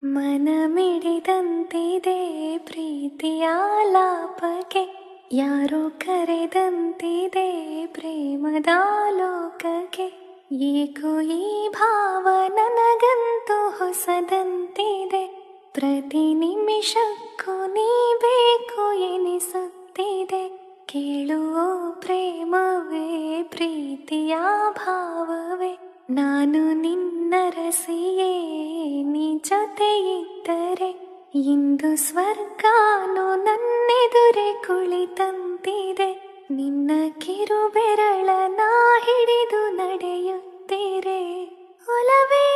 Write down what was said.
ಮನಮಿಡಿದಂತಿದೆ ಪ್ರೀತಿಯ ಲಾಪಕ್ಕೆ, ಯಾರೋ ಕರೆದಂತಿದೆ ಪ್ರೇಮದ ಲೋಕಕ್ಕೆ. ಏಕೋ ಈ ಭಾವ ನನಗಂತೂ ಹೊಸದಂತಿದೆ, ಪ್ರತಿ ನಿಮಿಷಕ್ಕೂ ನೀ ಬೇಕು ಎನಿಸುತ್ತಿದೆ. ಕೇಳುವ ಪ್ರೇಮವೇ ಪ್ರೀತಿಯ ಭಾವವೇ, ನಾನು ನಿನ್ನರಸಿಯೇ ನೀ ಜೊತೆ ಇದ್ದರೆ, ಇಂದು ಸ್ವರ್ಗಾನು ನನ್ನೆದುರೆ ಕುಳಿತಂತಿದೆ. ನಿನ್ನ ಕಿರುಬೆರಳ ನಾ ಹಿಡಿದು ನಡೆಯುತ್ತೀರೆ ಒಲವೇ.